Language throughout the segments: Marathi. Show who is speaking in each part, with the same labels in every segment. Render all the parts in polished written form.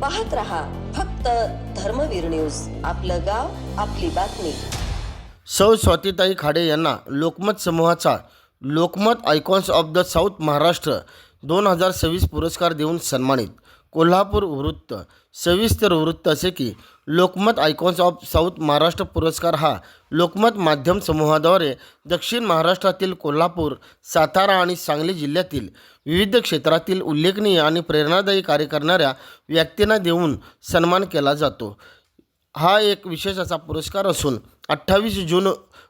Speaker 1: पाहत रहा फक्त धर्मवीर न्यूज. आपलं गाव, आपली बातमी.
Speaker 2: सौ स्वातीताई खाडे यांना लोकमत समूहाचा Lokmat icons of the south Maharashtra 2026 पुरस्कार देऊन सन्मानित. कोल्हापूर वृत्त. सविस्तर वृत्त असे की Lokmat icons of south Maharashtra पुरस्कार हा लोकमत माध्यम समूहाद्वारे दक्षिण महाराष्ट्रातील कोल्हापूर, सातारा आणि सांगली जिल्ह्यातील विविध क्षेत्रातील उल्लेखनीय आणि प्रेरणादायी कार्य करणाऱ्या व्यक्तींना देऊन सन्मान केला जातो. हा एक विशेष असा पुरस्कार असून 28 जून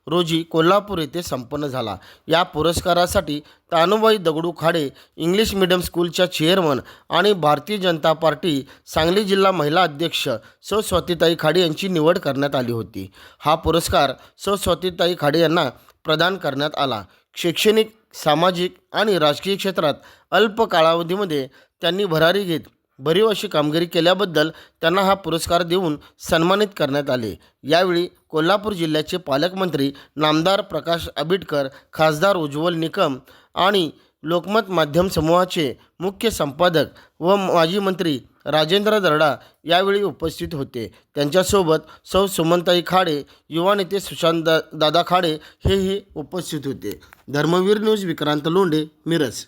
Speaker 2: रोजी कोल्हापूर येथे संपन्न झाला. या पुरस्कारासाठी तानुबाई दगडू खाडे इंग्लिश मीडियम स्कूलच्या चेअरमन आणि भारतीय जनता पार्टी सांगली जिल्हा महिला अध्यक्ष सौ स्वातीताई खाडे यांची निवड करण्यात आली होती. हा पुरस्कार सौ स्वातीताई खाडे यांना प्रदान करण्यात आला. शैक्षणिक, सामाजिक आणि राजकीय क्षेत्रात अल्प कालावधीमध्ये त्यांनी भरारी घेत भरीव अशी कामगिरी केल्याबद्दल त्यांना हा पुरस्कार देऊन सन्मानित करण्यात आले. यावेळी कोल्हापूर जिल्ह्याचे पालकमंत्री नामदार प्रकाश आंबेडकर, खासदार उज्ज्वल निकम आणि लोकमत माध्यम समूहाचे मुख्य संपादक व माजी मंत्री राजेंद्र दर्डा यावेळी उपस्थित होते. त्यांच्यासोबत सौ सुमनताई खाडे, युवा नेते सुशांत दादा खाडे हेही उपस्थित होते. धर्मवीर न्यूज, विक्रांत लोंढे, मिरज.